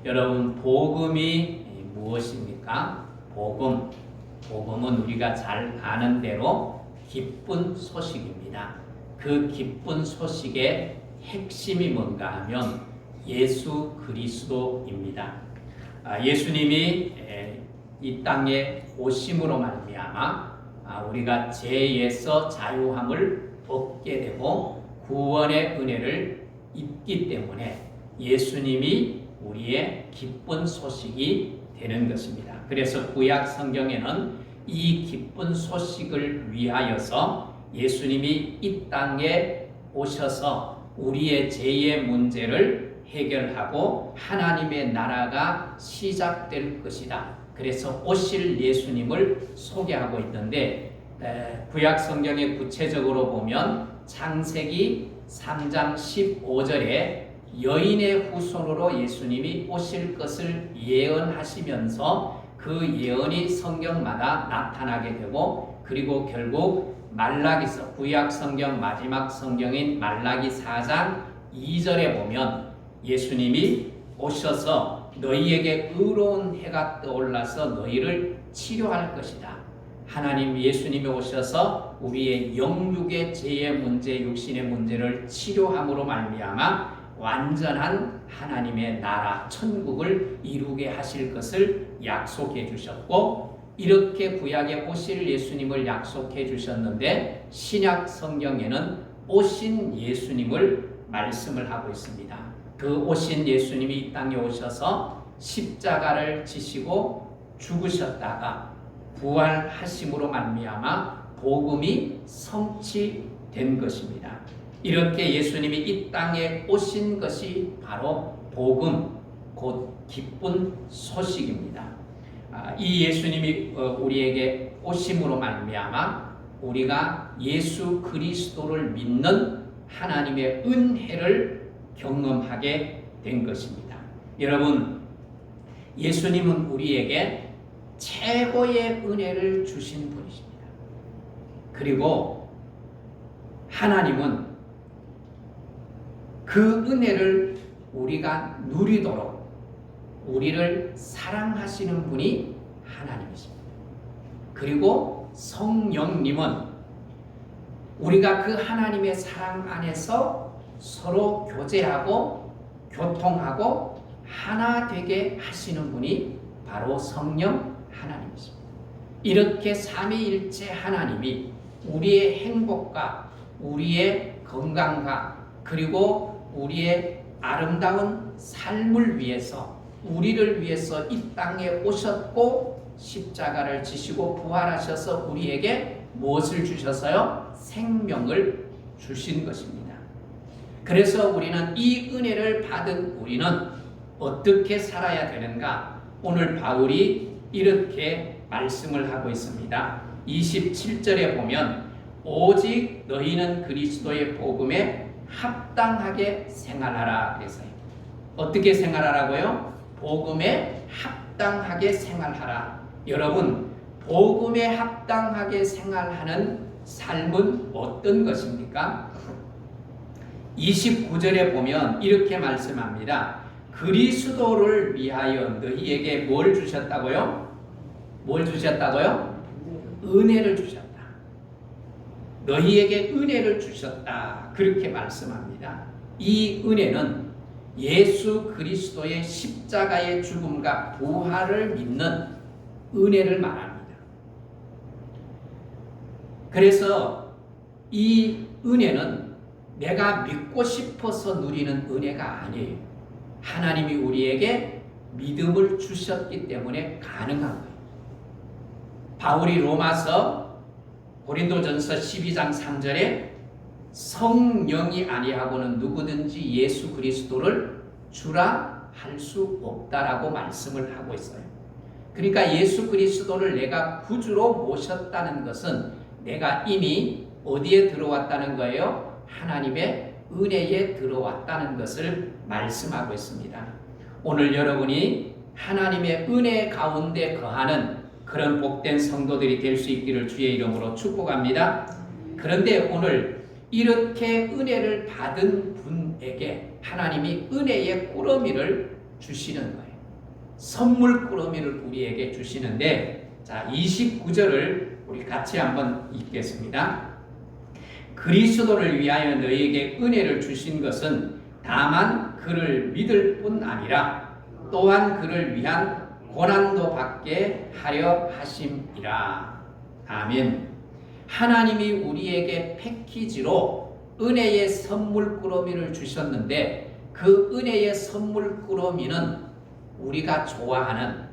여러분, 복음이 무엇입니까? 복음은 우리가 잘 아는 대로 기쁜 소식입니다. 그 기쁜 소식의 핵심이 뭔가 하면 예수 그리스도입니다. 예수님이 이 땅에 오심으로 말미암아 우리가 죄에서 자유함을 얻게 되고 구원의 은혜를 입기 때문에 예수님이 우리의 기쁜 소식이 되는 것입니다. 그래서 구약 성경에는 이 기쁜 소식을 위하여서 예수님이 이 땅에 오셔서 우리의 죄의 문제를 해결하고 하나님의 나라가 시작될 것이다. 그래서 오실 예수님을 소개하고 있던데, 구약 성경에 구체적으로 보면 창세기 3장 15절에 여인의 후손으로 예수님이 오실 것을 예언하시면서 그 예언이 성경마다 나타나게 되고, 그리고 결국 말라기서, 구약 성경 마지막 성경인 말라기 4장 2절에 보면 예수님이 오셔서 너희에게 의로운 해가 떠올라서 너희를 치료할 것이다. 하나님 예수님이 오셔서 우리의 영육의 죄의 문제, 육신의 문제를 치료함으로 말미암아 완전한 하나님의 나라, 천국을 이루게 하실 것을 약속해 주셨고, 이렇게 구약에 오실 예수님을 약속해 주셨는데 신약 성경에는 오신 예수님을 말씀을 하고 있습니다. 그 오신 예수님이 이 땅에 오셔서 십자가를 지시고 죽으셨다가 부활하심으로 말미암아 복음이 성취된 것입니다. 이렇게 예수님이 이 땅에 오신 것이 바로 복음, 곧 기쁜 소식입니다. 이 예수님이 우리에게 오심으로 말미암아 우리가 예수 그리스도를 믿는 하나님의 은혜를 경험하게 된 것입니다. 여러분, 예수님은 우리에게 최고의 은혜를 주신 분이십니다. 그리고 하나님은 그 은혜를 우리가 누리도록 우리를 사랑하시는 분이 하나님이십니다. 그리고 성령님은 우리가 그 하나님의 사랑 안에서 서로 교제하고 교통하고 하나 되게 하시는 분이 바로 성령 하나님이십니다. 이렇게 삼위일체 하나님이 우리의 행복과 우리의 건강과 그리고 우리의 아름다운 삶을 위해서, 우리를 위해서 이 땅에 오셨고 십자가를 지시고 부활하셔서 우리에게 무엇을 주셔서요? 생명을 주신 것입니다. 그래서 우리는 이 은혜를 받은 우리는 어떻게 살아야 되는가? 오늘 바울이 이렇게 말씀을 하고 있습니다. 27절에 보면 오직 너희는 그리스도의 복음에 합당하게 생활하라 그래서요. 어떻게 생활하라고요? 복음에 합당하게 생활하라. 여러분, 복음에 합당하게 생활하는 삶은 어떤 것입니까? 29절에 보면 이렇게 말씀합니다. 그리스도를 위하여 너희에게 뭘 주셨다고요? 뭘 주셨다고요? 은혜를 주셨다. 너희에게 은혜를 주셨다. 그렇게 말씀합니다. 이 은혜는 예수 그리스도의 십자가의 죽음과 부활을 믿는 은혜를 말합니다. 그래서 이 은혜는 내가 믿고 싶어서 누리는 은혜가 아니에요. 하나님이 우리에게 믿음을 주셨기 때문에 가능한 거예요. 바울이 로마서 고린도전서 12장 3절에 성령이 아니하고는 누구든지 예수 그리스도를 주라 할 수 없다라고 말씀을 하고 있어요. 그러니까 예수 그리스도를 내가 구주로 모셨다는 것은 내가 이미 어디에 들어왔다는 거예요? 하나님의 은혜에 들어왔다는 것을 말씀하고 있습니다. 오늘 여러분이 하나님의 은혜 가운데 거하는 그런 복된 성도들이 될 수 있기를 주의 이름으로 축복합니다. 그런데 오늘 이렇게 은혜를 받은 분에게 하나님이 은혜의 꾸러미를 주시는 거예요. 선물 꾸러미를 우리에게 주시는데, 자, 29절을 우리 같이 한번 읽겠습니다. 그리스도를 위하여 너희에게 은혜를 주신 것은 다만 그를 믿을 뿐 아니라 또한 그를 위한 고난도 받게 하려 하심이라. 아멘. 하나님이 우리에게 패키지로 은혜의 선물 꾸러미를 주셨는데, 그 은혜의 선물 꾸러미는 우리가 좋아하는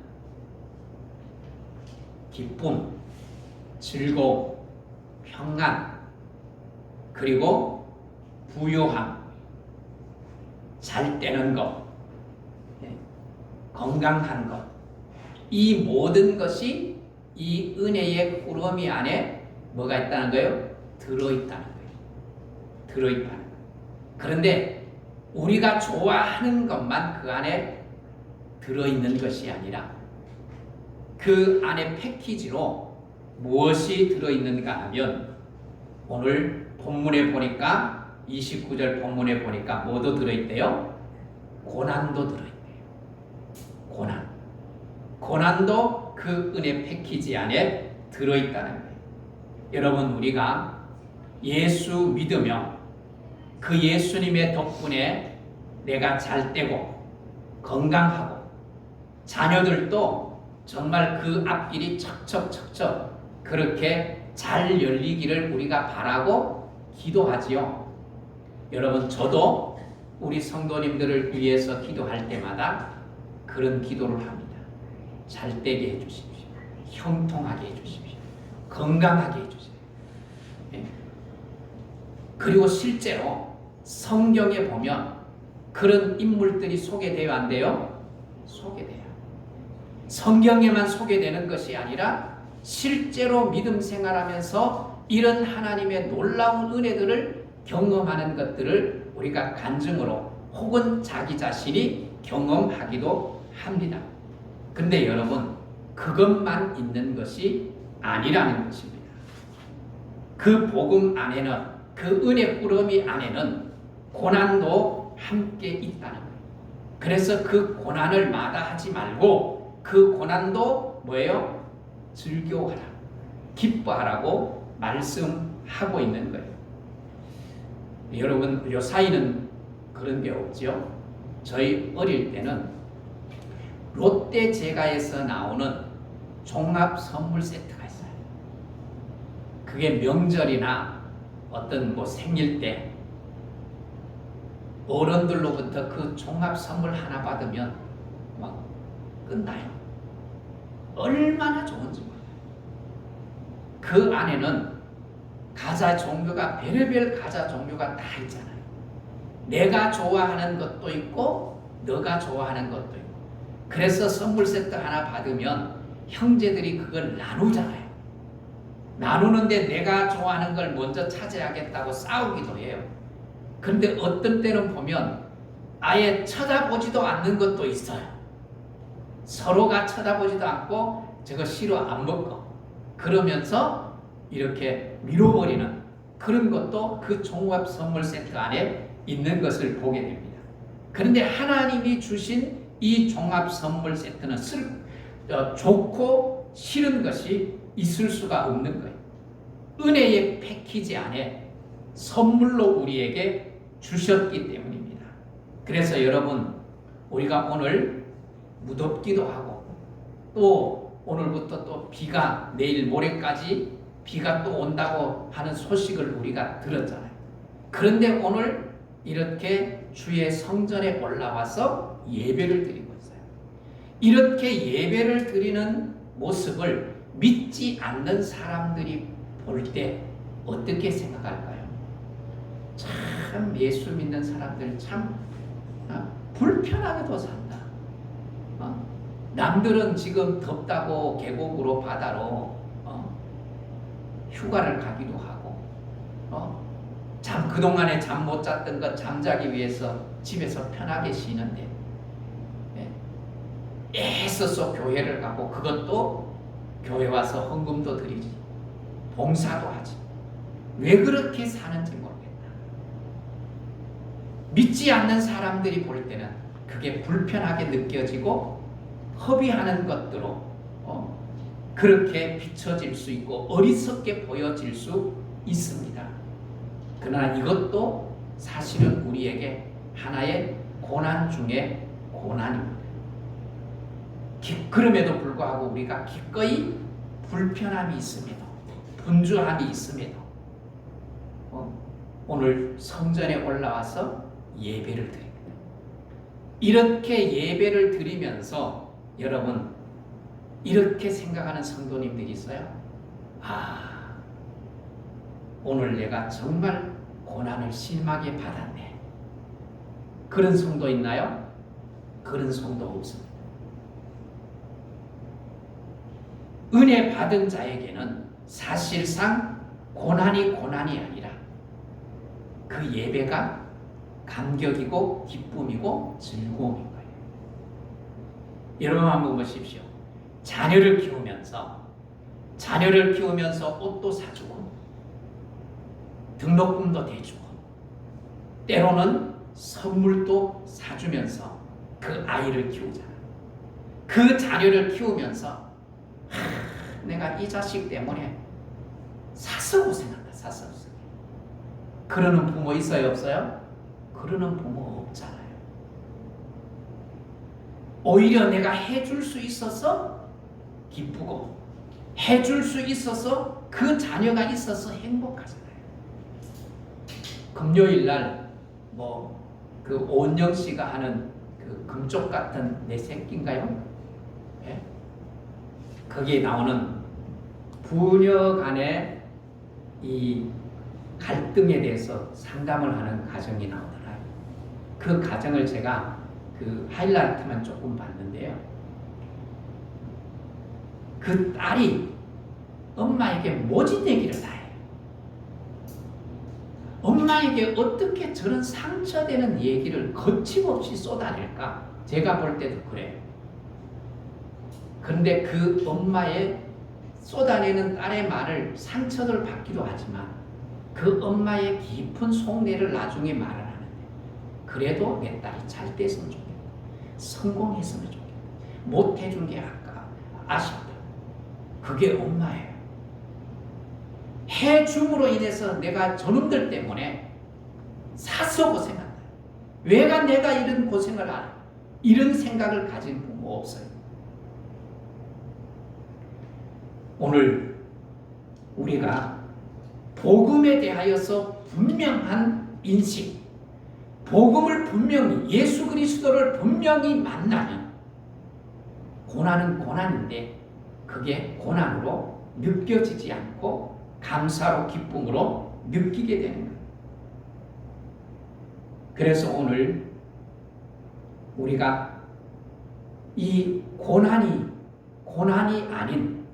기쁨, 즐거움, 평안, 그리고 부요함, 잘 되는 것, 건강한 것, 이 모든 것이 이 은혜의 꾸러미 안에 뭐가 있다는 거예요? 들어있다는 거예요. 들어있다는 거예요. 그런데 우리가 좋아하는 것만 그 안에 들어있는 것이 아니라 그 안에 패키지로 무엇이 들어있는가 하면, 오늘 본문에 보니까 29절 본문에 보니까 뭐도 들어있대요? 고난도 들어있대요. 고난도 그 은혜 패키지 안에 들어있다는 거예요. 여러분, 우리가 예수 믿으며 그 예수님의 덕분에 내가 잘 되고 건강하고 자녀들도 정말 그 앞길이 척척척척 그렇게 잘 열리기를 우리가 바라고 기도하지요. 여러분, 저도 우리 성도님들을 위해서 기도할 때마다 그런 기도를 합니다. 잘 되게 해주십시오. 형통하게 해주십시오. 건강하게 해주세요. 그리고 실제로 성경에 보면 그런 인물들이 소개돼요, 안 돼요? 소개돼요. 성경에만 소개되는 것이 아니라 실제로 믿음 생활하면서 이런 하나님의 놀라운 은혜들을 경험하는 것들을 우리가 간증으로 혹은 자기 자신이 경험하기도 합니다. 근데 여러분, 그것만 있는 것이 아니라는 것입니다. 그 복음 안에는, 그 은혜 꾸러미 안에는 고난도 함께 있다는 거예요. 그래서 그 고난을 마다하지 말고 그 고난도 뭐예요? 즐겨하라, 기뻐하라고 말씀하고 있는 거예요. 여러분, 요 사이는 그런 게 없죠. 저희 어릴 때는 롯데 제과에서 나오는 종합 선물 세트가 있어요. 그게 명절이나 어떤 뭐 생일 때 어른들로부터 그 종합 선물 하나 받으면 막 끝나요. 얼마나 좋은지 몰라요. 그 안에는 과자 종류가, 별의별 과자 종류가 다 있잖아요. 내가 좋아하는 것도 있고 너가 좋아하는 것도 있고. 그래서 선물 세트 하나 받으면 형제들이 그걸 나누잖아요. 나누는데 내가 좋아하는 걸 먼저 차지하겠다고 싸우기도 해요. 그런데 어떤 때는 보면 아예 쳐다보지도 않는 것도 있어요. 서로가 쳐다보지도 않고 저거 싫어, 안 먹고 그러면서 이렇게 밀어버리는 그런 것도 그 종합 선물 세트 안에 있는 것을 보게 됩니다. 그런데 하나님이 주신 이 종합 선물 세트는 좋고 싫은 것이 있을 수가 없는 거예요. 은혜의 패키지 안에 선물로 우리에게 주셨기 때문입니다. 그래서 여러분, 우리가 오늘 무덥기도 하고 또 오늘부터 또 비가, 내일 모레까지 비가 또 온다고 하는 소식을 우리가 들었잖아요. 그런데 오늘 이렇게 주의 성전에 올라와서 예배를 드리고 있어요. 이렇게 예배를 드리는 모습을 믿지 않는 사람들이 볼 때 어떻게 생각할까요? 참 예수 믿는 사람들 참 불편하게도 산다. 남들은 지금 덥다고 계곡으로 바다로 휴가를 가기도 하고 그동안에 잠 못 잤던 것 잠자기 위해서 집에서 편하게 쉬는데 애써서 교회를 가고, 그것도 교회 와서 헌금도 드리지, 봉사도 하지. 왜 그렇게 사는지 모르겠다. 믿지 않는 사람들이 볼 때는 그게 불편하게 느껴지고 허비하는 것들로 그렇게 비춰질 수 있고 어리석게 보여질 수 있습니다. 그러나 이것도 사실은 우리에게 하나의 고난 중에 고난입니다. 그럼에도 불구하고 우리가 기꺼이 불편함이 있음에도 분주함이 있음에도 오늘 성전에 올라와서 예배를 드립니다. 이렇게 예배를 드리면서 여러분 이렇게 생각하는 성도님들이 있어요. 오늘 내가 정말 고난을 심하게 받았네. 그런 성도 있나요? 그런 성도 없습니다. 은혜 받은 자에게는 사실상 고난이 아니라 그 예배가 감격이고 기쁨이고 즐거움인 거예요. 여러분 한번 보십시오. 자녀를 키우면서 옷도 사주고 등록금도 대주고 때로는 선물도 사주면서 그 아이를 키우잖아. 그 자녀를 키우면서 내가 이 자식 때문에 사서 고생한다. 사서 고생. 그러는 부모 있어요? 없어요? 그러는 부모 없잖아요. 오히려 내가 해줄 수 있어서 기쁘고 해줄 수 있어서 그 자녀가 있어서 행복하잖아요. 금요일 날 그 오은영 씨가 하는 그 금쪽 같은 내 새끼인가요? 네? 거기에 나오는 부녀 간의 이 갈등에 대해서 상담을 하는 가정이 나오더라고요. 그 가정을 제가 그 하이라이트만 조금 봤는데요. 그 딸이 엄마에게 모진 얘기를 다 해요. 엄마에게 어떻게 저런 상처되는 얘기를 거침없이 쏟아낼까? 제가 볼 때도 그래요. 그런데 그 엄마의 쏟아내는 딸의 말을 상처를 받기도 하지만 그 엄마의 깊은 속내를 나중에 말을 하는데 그래도 내 딸이 잘 됐으면 좋겠다. 성공했으면 좋겠다. 못해준 게 아쉽다. 그게 엄마예요. 해줌으로 인해서 내가 저놈들 때문에 사서 고생한다. 왜가 내가 이런 고생을 하나? 이런 생각을 가진 부모 없어요. 오늘 우리가 복음에 대하여서 분명한 인식, 복음을 분명히 예수 그리스도를 분명히 만나면 고난은 고난인데 그게 고난으로 느껴지지 않고 감사로 기쁨으로 느끼게 되는 거예요. 그래서 오늘 우리가 이 고난이 아닌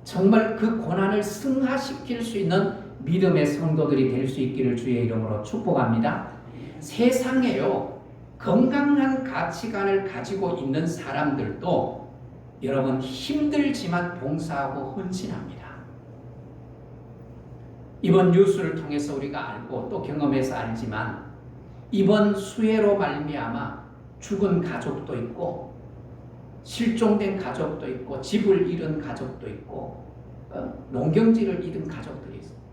정말 그 고난을 승화시킬 수 있는 믿음의 성도들이 될 수 있기를 주의 이름으로 축복합니다. 세상에요, 건강한 가치관을 가지고 있는 사람들도 여러분 힘들지만 봉사하고 헌신합니다. 이번 뉴스를 통해서 우리가 알고 또 경험해서 알지만 이번 수해로 말미암아 죽은 가족도 있고 실종된 가족도 있고 집을 잃은 가족도 있고 농경지를 잃은 가족들이 있습니다.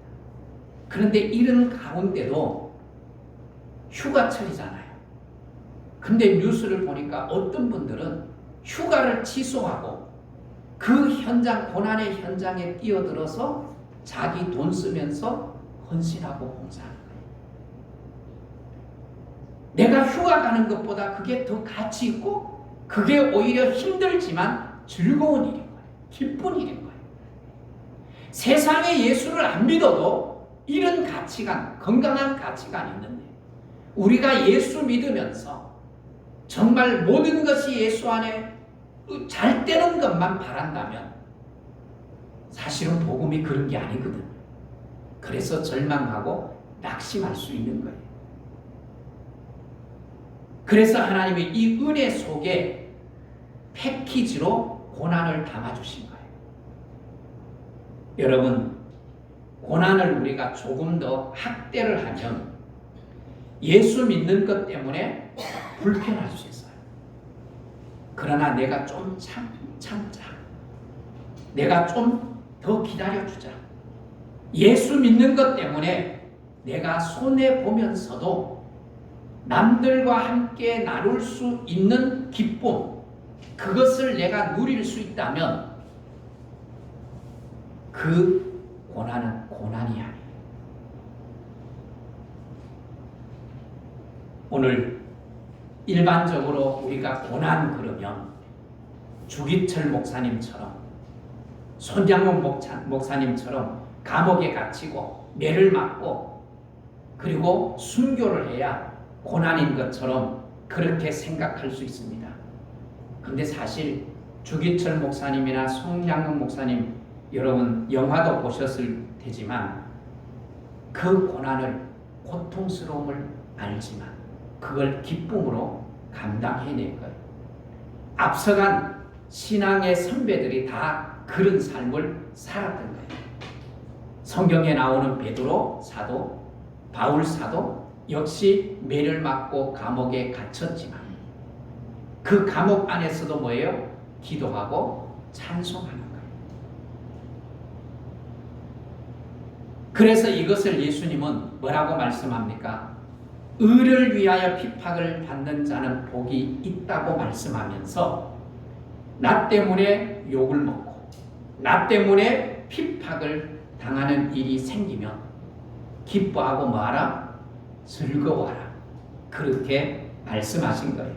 그런데 이런 가운데도 휴가철이잖아요. 근데 뉴스를 보니까 어떤 분들은 휴가를 취소하고 그 현장, 고난의 현장에 뛰어들어서 자기 돈 쓰면서 헌신하고 봉사하는 거예요. 내가 휴가 가는 것보다 그게 더 가치 있고 그게 오히려 힘들지만 즐거운 일인 거예요. 기쁜 일인 거예요. 세상에 예수를 안 믿어도 이런 가치관, 건강한 가치관이 있는데 우리가 예수 믿으면서 정말 모든 것이 예수 안에 잘 되는 것만 바란다면 사실은 복음이 그런 게 아니거든. 그래서 절망하고 낙심할 수 있는 거예요. 그래서 하나님이 이 은혜 속에 패키지로 고난을 담아주신 거예요. 여러분, 고난을 우리가 조금 더 확대를 하면 예수 믿는 것 때문에 불편할 수 있어요. 그러나 내가 좀 참자. 내가 좀 더 기다려주자. 예수 믿는 것 때문에 내가 손해보면서도 남들과 함께 나눌 수 있는 기쁨, 그것을 내가 누릴 수 있다면 그 고난은 고난이 아니에요. 오늘 일반적으로 우리가 고난 그러면 주기철 목사님처럼 손장훈 목사님처럼 감옥에 갇히고 매를 맞고 그리고 순교를 해야 고난인 것처럼 그렇게 생각할 수 있습니다. 근데 사실 주기철 목사님이나 손장훈 목사님 여러분 영화도 보셨을 테지만 그 고난을 고통스러움을 알지만 그걸 기쁨으로 감당해낸 거예요. 앞서간 신앙의 선배들이 다 그런 삶을 살았던 거예요. 성경에 나오는 베드로 사도, 바울 사도 역시 매를 맞고 감옥에 갇혔지만 그 감옥 안에서도 뭐예요? 기도하고 찬송하는 거예요. 그래서 이것을 예수님은 뭐라고 말씀합니까? 의를 위하여 핍박을 받는 자는 복이 있다고 말씀하면서 나 때문에 욕을 먹고 나 때문에 핍박을 당하는 일이 생기면 기뻐하고 뭐하라? 즐거워하라. 그렇게 말씀하신 거예요.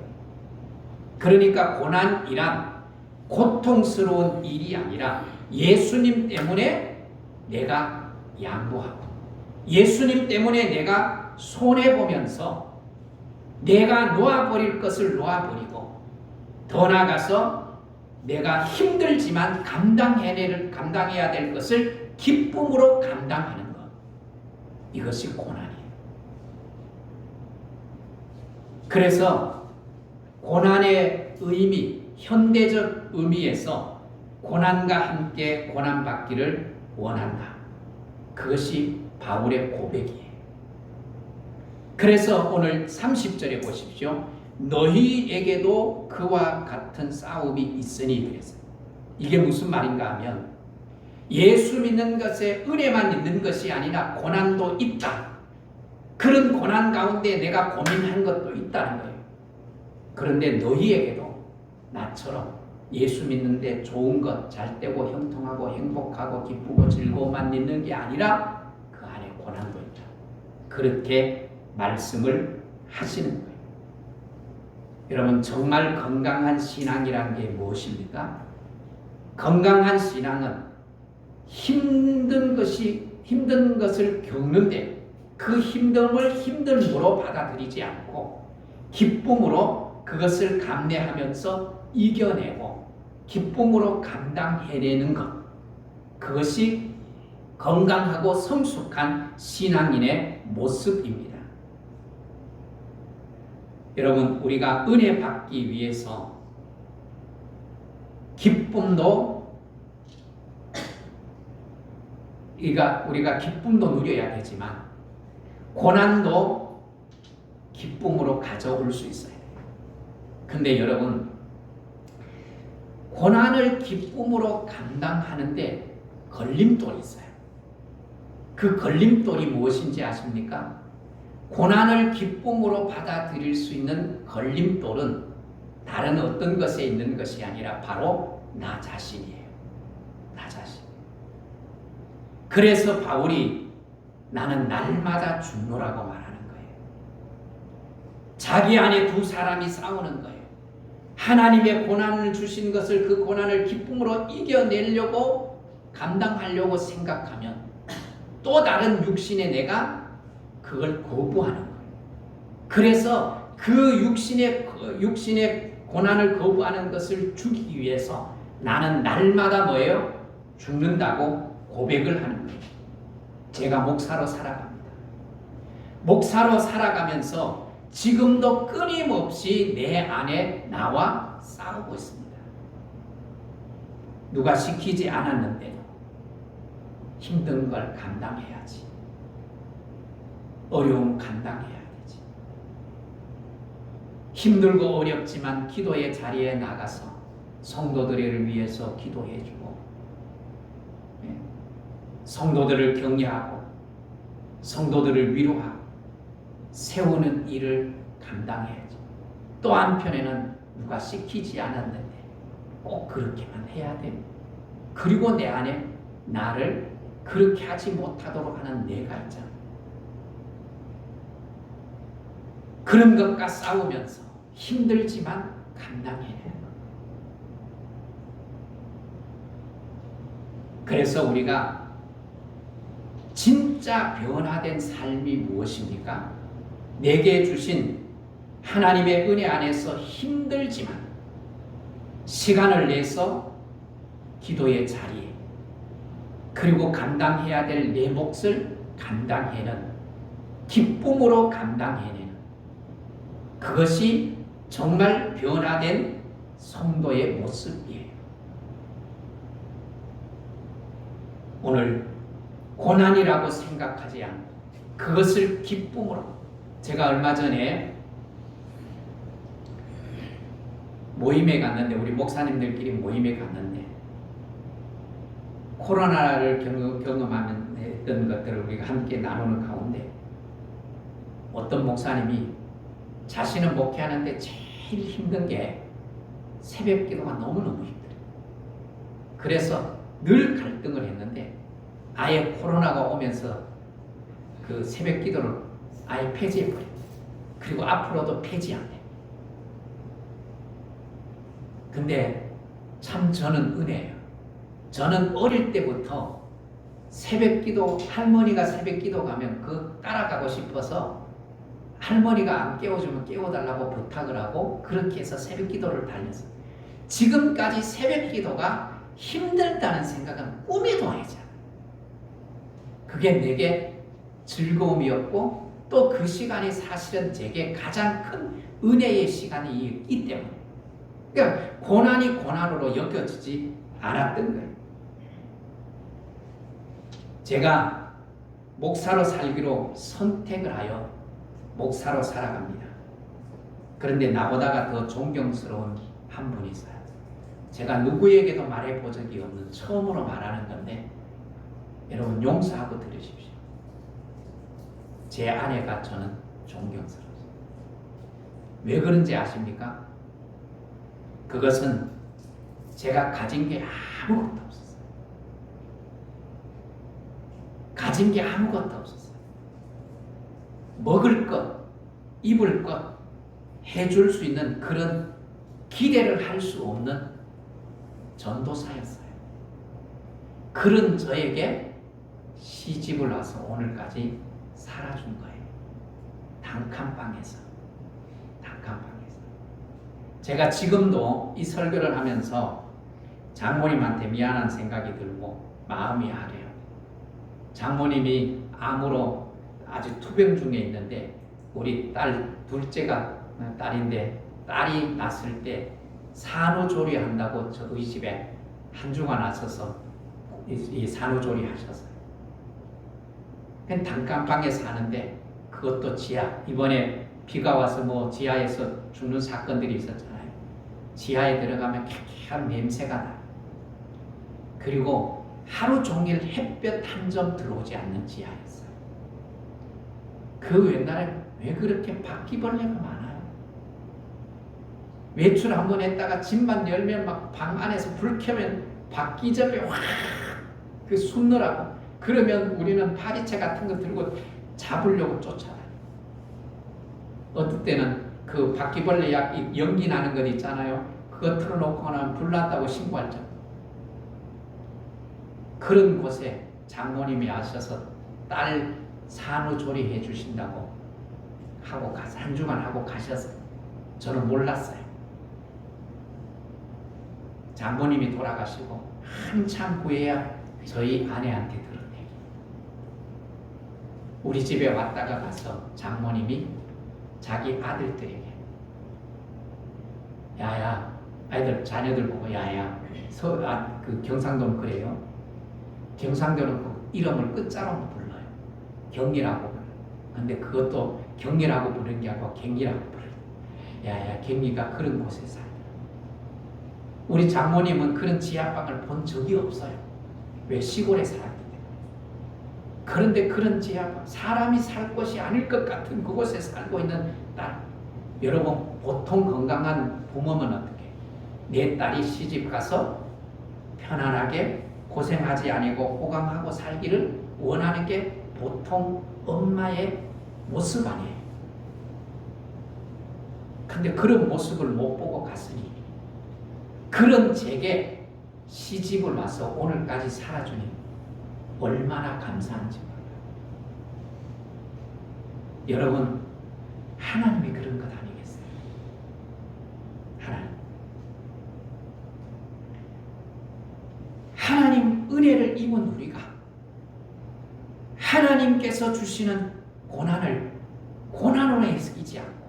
그러니까 고난이란 고통스러운 일이 아니라 예수님 때문에 내가 양보하고 예수님 때문에 내가 손해보면서 내가 놓아버릴 것을 놓아버리고 더 나아가서 내가 힘들지만 감당해야 될 것을 기쁨으로 감당하는 것, 이것이 고난이에요. 그래서 고난의 의미, 현대적 의미에서 고난과 함께 고난받기를 원한다. 그것이 바울의 고백이에요. 그래서 오늘 30절에 보십시오. 너희에게도 그와 같은 싸움이 있으니 그랬어요. 이게 무슨 말인가 하면 예수 믿는 것에 은혜만 있는 것이 아니라 고난도 있다. 그런 고난 가운데 내가 고민한 것도 있다는 거예요. 그런데 너희에게도 나처럼 예수 믿는데 좋은 것, 잘되고 형통하고 행복하고 기쁘고 즐거움만 있는 게 아니라 그 안에 고난도 있다. 그렇게 말씀을 하시는 거예요. 여러분, 정말 건강한 신앙이란 게 무엇입니까? 건강한 신앙은 힘든 것을 겪는데 그 힘듦을 힘듦으로 받아들이지 않고 기쁨으로 그것을 감내하면서 이겨내고 기쁨으로 감당해내는 것, 그것이 건강하고 성숙한 신앙인의 모습입니다. 여러분, 우리가 은혜 받기 위해서 기쁨도 우리가 기쁨도 누려야 되지만 고난도 기쁨으로 가져올 수 있어요. 근데 여러분, 고난을 기쁨으로 감당하는데 걸림돌이 있어요. 그 걸림돌이 무엇인지 아십니까? 고난을 기쁨으로 받아들일 수 있는 걸림돌은 다른 어떤 것에 있는 것이 아니라 바로 나 자신이에요. 나 자신. 그래서 바울이 나는 날마다 죽노라고 말하는 거예요. 자기 안에 두 사람이 싸우는 거예요. 하나님의 고난을 주신 것을, 그 고난을 기쁨으로 이겨내려고 감당하려고 생각하면 또 다른 육신의 내가 그걸 거부하는 거예요. 그래서 그 육신의 고난을 거부하는 것을 주기 위해서 나는 날마다 뭐예요? 죽는다고 고백을 하는 거예요. 제가 목사로 살아갑니다. 목사로 살아가면서 지금도 끊임없이 내 안에 나와 싸우고 있습니다. 누가 시키지 않았는데도 힘든 걸 감당해야지. 어려움 감당해야 되지. 힘들고 어렵지만 기도의 자리에 나가서 성도들을 위해서 기도해주고, 성도들을 격려하고 성도들을 위로하고 세우는 일을 감당해야죠. 또 한편에는 누가 시키지 않았는데 꼭 그렇게만 해야 돼. 그리고 내 안에 나를 그렇게 하지 못하도록 하는 내가 있잖아. 그런 것과 싸우면서 힘들지만 감당해야 돼. 그래서 우리가 진짜 변화된 삶이 무엇입니까? 내게 주신 하나님의 은혜 안에서 힘들지만 시간을 내서 기도의 자리에, 그리고 감당해야 될 내 몫을 감당해내는, 기쁨으로 감당해내는, 그것이 정말 변화된 성도의 모습이에요. 오늘 고난이라고 생각하지 않고 그것을 기쁨으로, 제가 얼마 전에 모임에 갔는데, 우리 목사님들끼리 모임에 갔는데 코로나를 경험하는 했던 것들을 우리가 함께 나누는 가운데 어떤 목사님이 자신은 목회하는데 제일 힘든 게 새벽 기도가 너무너무 힘들어요. 그래서 늘 갈등을 했는데 아예 코로나가 오면서 그 새벽 기도를 아예 폐지해버려요. 그리고 앞으로도 폐지 안 해요. 근데 참 저는 은혜예요. 저는 어릴 때부터 새벽 기도, 할머니가 새벽 기도 가면 그 따라가고 싶어서 할머니가 안 깨워주면 깨워달라고 부탁을 하고 그렇게 해서 새벽 기도를 다녔어요. 지금까지 새벽 기도가 힘들다는 생각은 꿈에도 하지 않아요. 그게 내게 즐거움이었고 또 그 시간이 사실은 제게 가장 큰 은혜의 시간이기 때문에, 그러니까 고난이 고난으로 여겨지지 않았던 거예요. 제가 목사로 살기로 선택을 하여 목사로 살아갑니다. 그런데 나보다가 더 존경스러운 한 분이 있어요. 제가 누구에게도 말해본 적이 없는 처음으로 말하는 건데 여러분 용서하고 들으십시오. 제 아내가 저는 존경스러워요. 왜 그런지 아십니까? 그것은 제가 가진 게 아무것도 없었어요. 가진 게 아무것도 없었어요. 먹을 것, 입을 것 해줄 수 있는 그런 기대를 할 수 없는 전도사였어요. 그런 저에게 시집을 와서 오늘까지 살아준 거예요. 단칸방에서. 제가 지금도 이 설교를 하면서 장모님한테 미안한 생각이 들고 마음이 아려요. 장모님이 암으로 아주 투병 중에 있는데 우리 딸 둘째가 딸인데 딸이 낳았을 때 산후조리 한다고 저희 집에 한 주가 나서서 이 산후조리 하셨어요. 단칸방에 사는데 그것도 지하, 이번에 비가 와서 뭐 지하에서 죽는 사건들이 있었잖아요. 지하에 들어가면 쾌쾌한 냄새가 나요. 그리고 하루 종일 햇볕 한 점 들어오지 않는 지하였어요. 그 옛날에 왜 그렇게 바퀴벌레가 많아요? 외출 한번 했다가 집만 열면 막 방 안에서 불 켜면 바퀴벌레 확 그 숨느라고. 그러면 우리는 파리채 같은 거 들고 잡으려고 쫓아다녀요. 어떨 때는 그 바퀴벌레 약 연기 나는 것 있잖아요. 그거 틀어놓고 나면 불났다고 신고할 정도. 그런 곳에 장모님이 아셔서 딸 산후조리 해주신다고 하고 가서 한 주간 하고 가셔서 저는 몰랐어요. 장모님이 돌아가시고 한참 후에야 저희 아내한테 들은 얘기. 우리 집에 왔다가 가서 장모님이 자기 아들들에게 야야, 아이들 자녀들 보고 야야, 그 경상도는 그래요. 경상도는 그 이름을 끝자로 불러요. 경이라고 불러요. 근데 그것도 경이라고 부르는 게 아니고 갱이라고 불러요. 야야야 경리가 그런 곳에 살더라. 우리 장모님은 그런 지하방을 본 적이 없어요. 왜? 시골에 살았기 때문에. 그런데 그런 지하방, 사람이 살 곳이 아닐 것 같은 그곳에 살고 있는 딸. 여러분, 보통 건강한 부모면 어떻게? 내 딸이 시집 가서 편안하게 고생하지 아니고 호강하고 살기를 원하는 게 보통 엄마의 모습 아니에요. 근데 그런 모습을 못 보고 갔으니 그런 제게 시집을 와서 오늘까지 살아주니 얼마나 감사한지 몰라요. 여러분, 하나님이 그런 것 아니겠어요? 하나님 은혜를 입은 우리가 하나님께서 주시는 고난을 고난으로 이기지 않고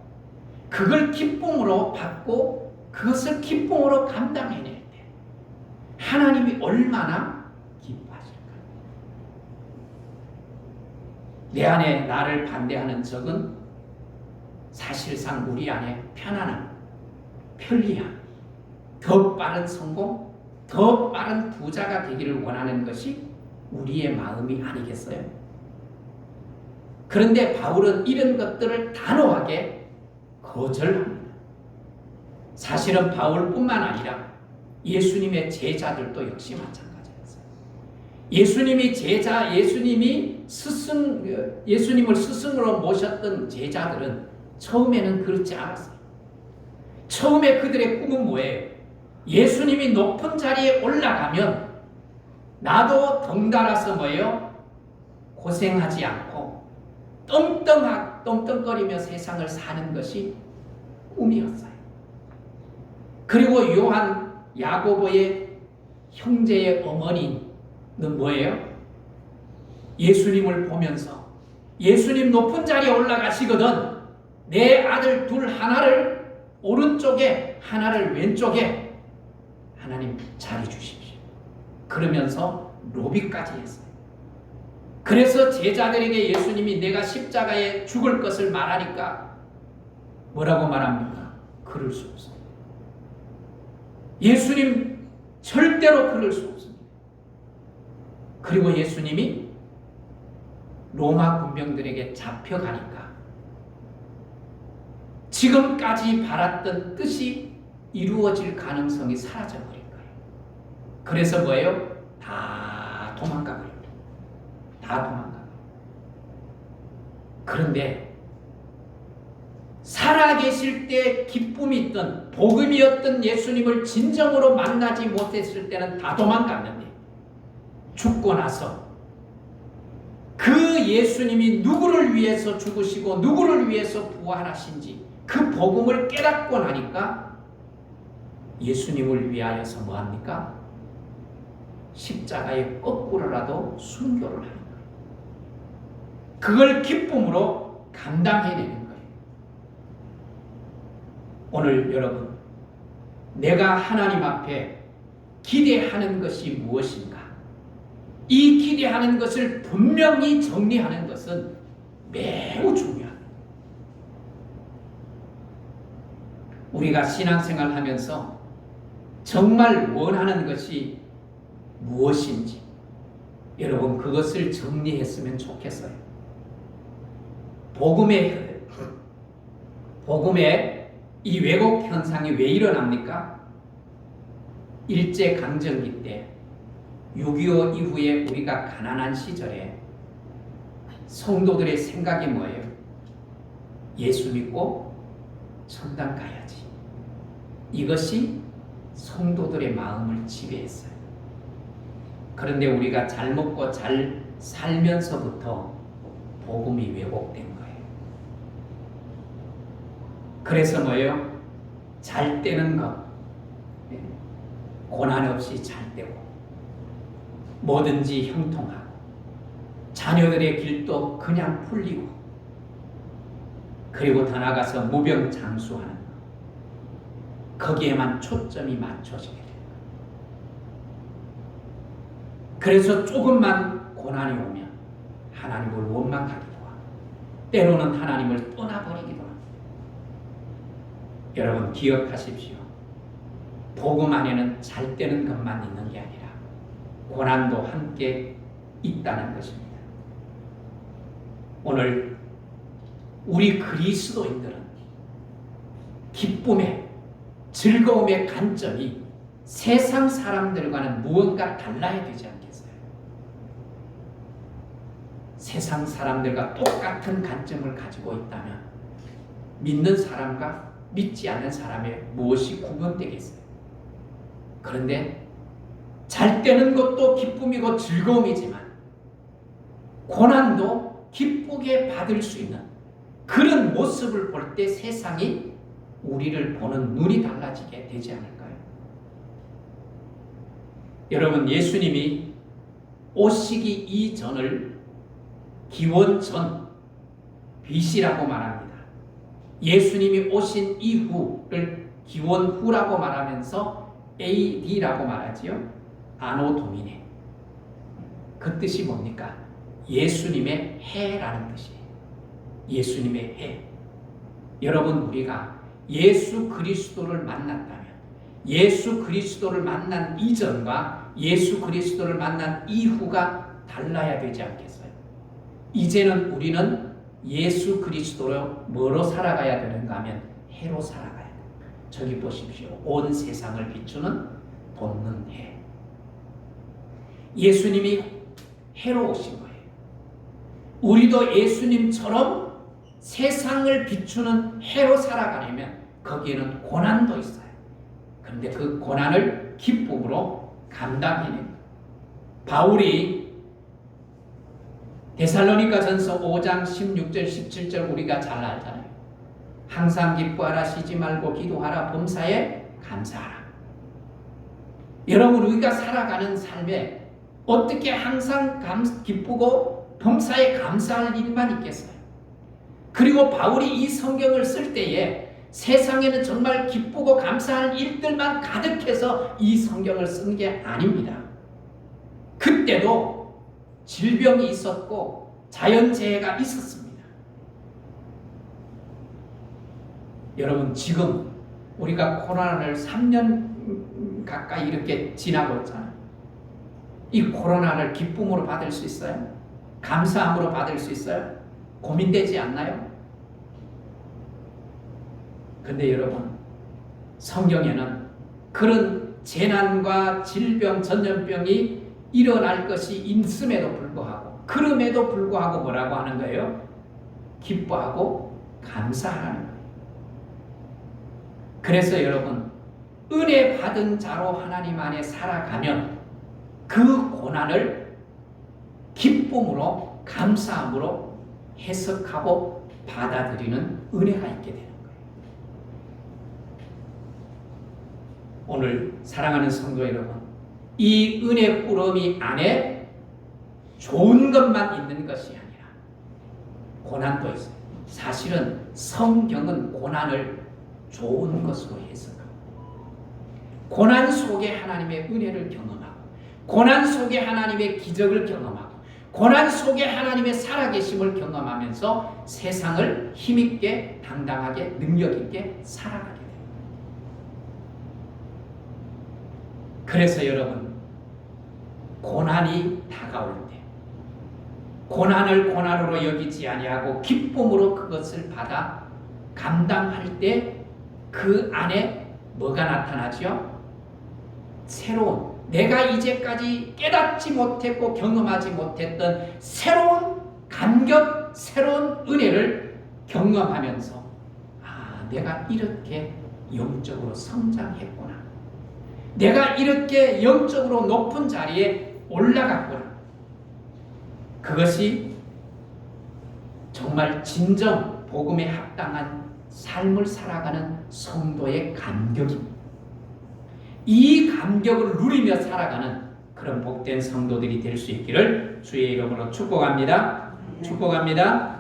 그걸 기쁨으로 받고 그것을 기쁨으로 감당해낼 때 하나님이 얼마나 기뻐하실까요? 내 안에 나를 반대하는 적은 사실상 우리 안에 편안함, 편리함, 더 빠른 성공, 더 빠른 부자가 되기를 원하는 것이 우리의 마음이 아니겠어요? 그런데 바울은 이런 것들을 단호하게 거절합니다. 사실은 바울뿐만 아니라 예수님의 제자들도 역시 마찬가지였어요. 예수님을 스승으로 모셨던 제자들은 처음에는 그렇지 않았어요. 처음에 그들의 꿈은 뭐예요? 예수님이 높은 자리에 올라가면 나도 덩달아서 뭐예요? 고생하지 않고 떵떵거리며 세상을 사는 것이 꿈이었어요. 그리고 야고보의 형제의 어머니는 뭐예요? 예수님을 보면서 예수님 높은 자리에 올라가시거든 내 아들 둘 하나를 오른쪽에 하나를 왼쪽에 하나님 자리 주십시오. 그러면서 로비까지 했어요. 그래서 제자들에게 예수님이 내가 십자가에 죽을 것을 말하니까 뭐라고 말합니까? 그럴 수 없습니다. 예수님 절대로 그럴 수 없습니다. 그리고 예수님이 로마 군병들에게 잡혀가니까 지금까지 바랐던 뜻이 이루어질 가능성이 사라져버린 거예요. 그래서 뭐예요? 다 도망가버려요. 다 도망가요. 그런데 살아계실 때 기쁨이 있던 복음이었던 예수님을 진정으로 만나지 못했을 때는 다 도망갔는데 죽고 나서 그 예수님이 누구를 위해서 죽으시고 누구를 위해서 부활하신지 그 복음을 깨닫고 나니까 예수님을 위하여서 뭐합니까? 십자가에 거꾸로라도 순교를 하는 거예요. 그걸 기쁨으로 감당해내는 거예요. 오늘 여러분, 내가 하나님 앞에 기대하는 것이 무엇인가? 이 기대하는 것을 분명히 정리하는 것은 매우 중요합니다. 우리가 신앙생활 하면서 정말 원하는 것이 무엇인지 여러분 그것을 정리했으면 좋겠어요. 복음의 이 왜곡 현상이 왜 일어납니까? 일제강점기 때 6.25 이후에 우리가 가난한 시절에 성도들의 생각이 뭐예요? 예수 믿고 천당 가야지. 이것이 성도들의 마음을 지배했어요. 그런데 우리가 잘 먹고 잘 살면서부터 복음이 왜곡된 거예요. 그래서 뭐예요? 잘 때는 것, 고난 없이 잘 되고 뭐든지 형통하고 자녀들의 길도 그냥 풀리고 그리고 더 나아가서 무병장수하는 것, 거기에만 초점이 맞춰지게 돼요. 그래서 조금만 고난이 오면 하나님을 원망하기도 하고 때로는 하나님을 떠나버리기도 하고 여러분 기억하십시오. 복음 안에는 잘 되는 것만 있는 게 아니라 고난도 함께 있다는 것입니다. 오늘 우리 그리스도인들은 기쁨의 즐거움의 관점이 세상 사람들과는 무언가 달라야 되지 않겠어요? 세상 사람들과 똑같은 관점을 가지고 있다면 믿는 사람과 믿지 않는 사람의 무엇이 구분되겠어요? 그런데 잘 되는 것도 기쁨이고 즐거움이지만 고난도 기쁘게 받을 수 있는 그런 모습을 볼 때 세상이 우리를 보는 눈이 달라지게 되지 않을까요? 여러분, 예수님이 오시기 이전을 기원전 BC라고 말합니다. 예수님이 오신 이후를 기원후라고 말하면서 AD라고 말하지요. 아노 도미네. 그 뜻이 뭡니까? 예수님의 해라는 뜻이에요. 예수님의 해. 여러분, 우리가 예수 그리스도를 만났다면 예수 그리스도를 만난 이전과 예수 그리스도를 만난 이후가 달라야 되지 않겠어요? 이제는 우리는 예수 그리스도로 뭐로 살아가야 되는가 하면 해로 살아가야 돼요. 저기 보십시오. 온 세상을 비추는 돕는 해. 예수님이 해로 오신 거예요. 우리도 예수님처럼 세상을 비추는 해로 살아가려면 거기에는 고난도 있어요. 그런데 그 고난을 기쁨으로 감당해냅니다. 바울이 데살로니가전서 5장 16절 17절 우리가 잘 알잖아요. 항상 기뻐하라, 쉬지 말고 기도하라, 범사에 감사하라. 여러분, 우리가 살아가는 삶에 어떻게 항상 기쁘고 범사에 감사할 일만 있겠어요? 그리고 바울이 이 성경을 쓸 때에 세상에는 정말 기쁘고 감사할 일들만 가득해서 이 성경을 쓴 게 아닙니다. 그때도 질병이 있었고 자연재해가 있었습니다. 여러분, 지금 우리가 코로나를 3년 가까이 이렇게 지나고 있잖아요. 이 코로나를 기쁨으로 받을 수 있어요? 감사함으로 받을 수 있어요? 고민되지 않나요? 근데 여러분, 성경에는 그런 재난과 질병, 전염병이 일어날 것이 있음에도 불구하고, 그럼에도 불구하고 뭐라고 하는 거예요? 기뻐하고 감사하는 거예요. 그래서 여러분, 은혜 받은 자로 하나님 안에 살아가면 그 고난을 기쁨으로, 감사함으로 해석하고 받아들이는 은혜가 있게 되는 거예요. 오늘 사랑하는 성도 여러분, 이 은혜 꾸러미 안에 좋은 것만 있는 것이 아니라 고난도 있어요. 사실은 성경은 고난을 좋은 것으로 해석하고, 고난 속에 하나님의 은혜를 경험하고, 고난 속에 하나님의 기적을 경험하고, 고난 속에 하나님의 살아계심을 경험하면서 세상을 힘있게, 당당하게, 능력있게 살아가게 됩니다. 그래서 여러분, 고난이 다가올 때 고난을 고난으로 여기지 아니하고 기쁨으로 그것을 받아 감당할 때 그 안에 뭐가 나타나죠? 새로운, 내가 이제까지 깨닫지 못했고 경험하지 못했던 새로운 감격, 새로운 은혜를 경험하면서 내가 이렇게 영적으로 성장했구나, 내가 이렇게 영적으로 높은 자리에 올라갔구나. 그것이 정말 진정 복음에 합당한 삶을 살아가는 성도의 감격입니다. 이 감격을 누리며 살아가는 그런 복된 성도들이 될 수 있기를 주의 이름으로 축복합니다. 축복합니다.